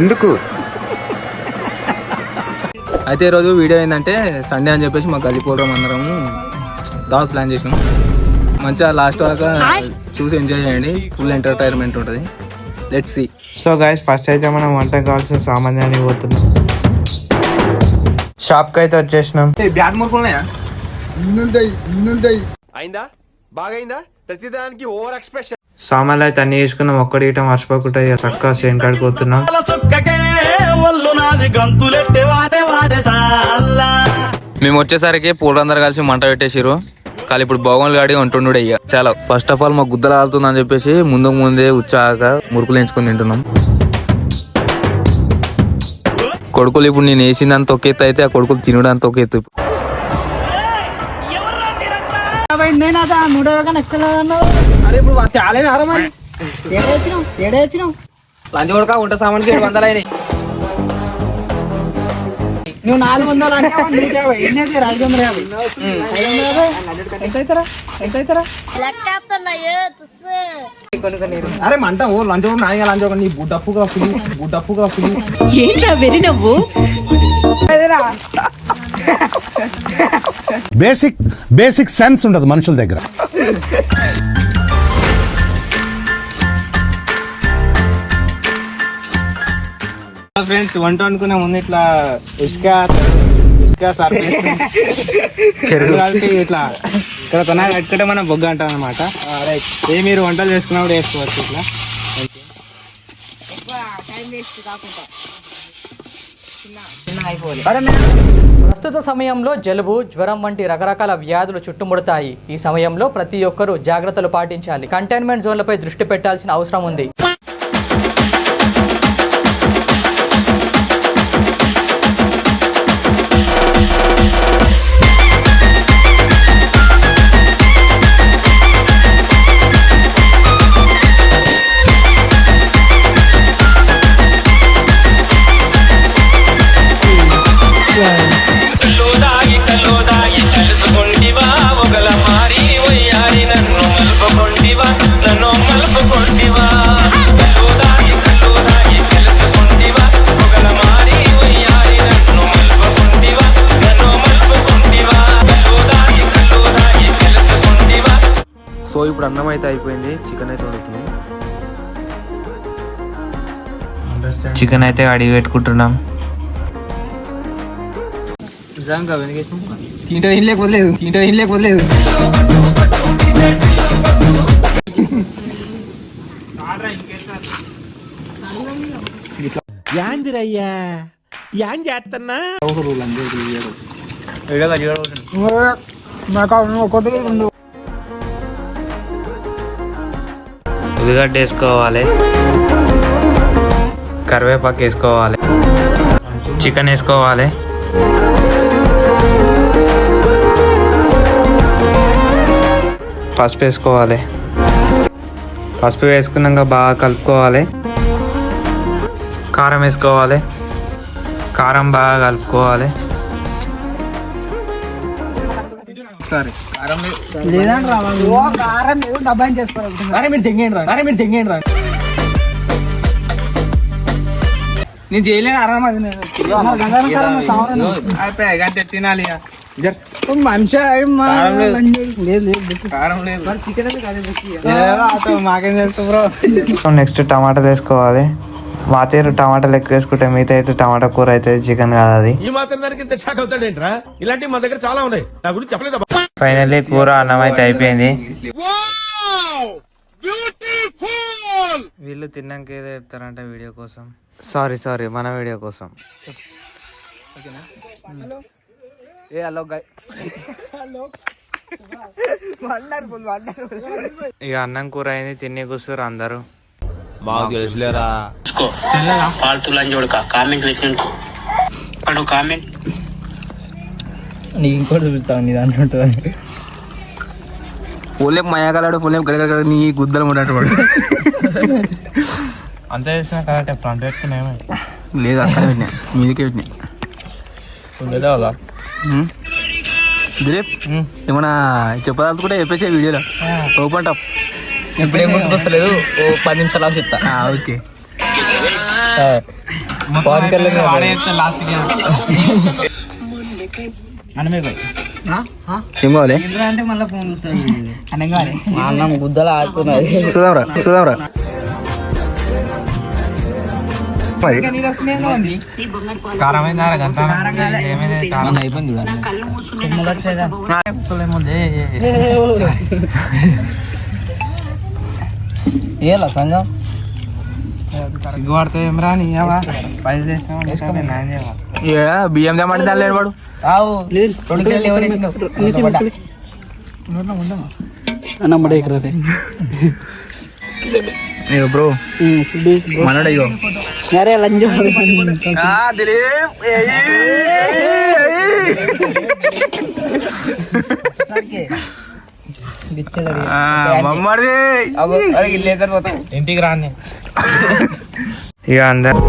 ఎందుకు? అయితే ఈరోజు వీడియో ఏంటంటే సండే అని చెప్పేసి మా గల్లీ ప్రోగ్రామ్ అందరము దావత్ ప్లాన్ చేసినాం. మంచిగా లాస్ట్ దాకా చూసి ఎంజాయ్ చేయండి. ఫుల్ ఎంటర్టైన్మెంట్ ఉంటుంది. Let's see. So guys first అయితే మనం వంట కావాల్సిన సామాన్యాన్ని పోతున్నాం. షాప్కి అయితే వచ్చేసినాం. బ్యాట్ మురుకున్నాయా? అయిందా? బాగైందా? ప్రతిదానికి ఓవర్ ఎక్స్ప్రెషన్. సామాన్లు అయితే అన్ని తీసుకున్నాం. ఒక్కడి ఇటం మర్చిపోకుండా చక్కగా చేను కాడికి పోతున్నాం. మేము వచ్చేసరికి పూలందరూ కలిసి మంట పెట్టేసిరు. కానీ ఇప్పుడు భగవాన్ గాడి ఉంటుండే. ఇక చాలా ఫస్ట్ ఆఫ్ ఆల్ మాకు గుద్దలు ఆడుతుందని చెప్పేసి ముందే ఉచ్చాక మురుకులు ఎంచుకొని తింటున్నాం. కొడుకులు ఇప్పుడు నేను వేసిందని తొక్కెత్తు అయితే ఆ కొడుకులు తినడానికి తొక్కెత్తు. లంచ్ కొడుక వంట సామాన్కి 700 అయినాయి. నువ్వు 400 అంటే 550 ఎంత అవుతారా? అరే మంట ఓ లంచ్ కూడా నాయగా లంచ్ ఒక నీ బుడ్డప్పుగా ఫుల్ ఏంట్రా వెరి నవ్వు? బేసిక్ సెన్స్ ఉండదు మనుషుల దగ్గర. ఫ్రెండ్స్ వంట అనుకునే ముందు ఇట్లా ఇసుక కలిపి ఇట్లా ఇక్కడ కొనాలి కట్టుకుంటే మనం బొగ్గ అంటాం అనమాట. ఏ మీరు వంటలు చేసుకున్నప్పుడు వేసుకోవచ్చు ఇట్లా. ప్రస్తుత సమయంలో జలుబు, జ్వరం వంటి రకరకాల వ్యాధులు చుట్టుముడతాయి. ఈ సమయంలో ప్రతి ఒక్కరూ జాగ్రత్తలు పాటించాలి. కంటైన్మెంట్ జోన్లపై దృష్టి పెట్టాల్సిన అవసరం ఉంది. సో ఇప్పుడు అన్నం అయితే అయిపోయింది. చికెన్ అయితే ఉడుకుతుంది. చికెన్ అయితే అడిగి పెట్టుకుంటున్నాం. తింటే లేకపోలేదు. యాందిరయ్యా యాం చేస్తున్నా ఉల్లిగడ్డ వేసుకోవాలి, కరివేపాకు వేసుకోవాలి, చికెన్ వేసుకోవాలి, పసుపు వేసుకోవాలి. పసుపు వేసుకున్నాక బాగా కలుపుకోవాలి. కారం వేసుకోవాలి, కారం బాగా కలుపుకోవాలి. నేను చేయలేను అయిపోయి తినాలి. మనిషి మాకేం తెలుసు బ్రో. నెక్స్ట్ టమాటాలు వేసుకోవాలి. మాతేరు టమాటాలు ఎక్కువ వేసుకుంటే మిగతా అయితే టమాటా కూర అయితే చికెన్ కాదు అది. ఈ మాత్రం దానికి ఇంత షాక్ అవుతాడేంట్రా? ఇలాంటివి మా దగ్గర చాలా ఉన్నాయి, నా గురించి చెప్పలేదు. ఫైనల్లీ కూర అన్నం అయితే అయిపోయింది. వీళ్ళు తిన్నాక ఏదో చెప్తారంట వీడియో కోసం. సారీ మన వీడియో కోసం. ఇక అన్నం కూర అయింది, తిని కూర్చోరు అందరూ. మాకు తెలుసులేరా. నీకు ఇంకోటి చూపిస్తావు నీ దాంట్లో ఉంటుంది. పోలేం మయాగలాడు పోలేం గడగడ నీ గుద్దలు ఉన్నట్టు వాడు. అంతే చేసిన కరెక్ట్. ఫ్రంట్ పెట్టుకున్నా లేదు అక్కడ పెట్టినా, మీదికే పెట్టినా. దిలీప్ ఏమన్నా చెప్పదాల్చుకుంటే చెప్పేసి వీడియోలో ఓపెన్ టాప్. ఇప్పుడేం గుర్తుకొస్తలేదు, ఓ 10 నిమిషాలు చెప్తా. ఓకే పవన్ కళ్యాణ్ అనమే పోయి ఏం కావాలి అంటే మళ్ళీ ఫోన్ వస్తుంది అనగానే మా అన్నం గుద్దలు ఆడుతున్నది చూద్దాంరా మరి నీరు వస్తున్నాయేమో ఉంది ఏలా సంగం సిగ్గుపడితే ఏం రాని పైసలు బియ్యం తెమ్మంటే దాని లేడు వాడు అన్నమ్మడే ఇక్కడ ఇగో బ్రో మనడు ఇగో అరే లంజో దిలీప్ మమ్మది ఇంటికి రాని ఇక అందరు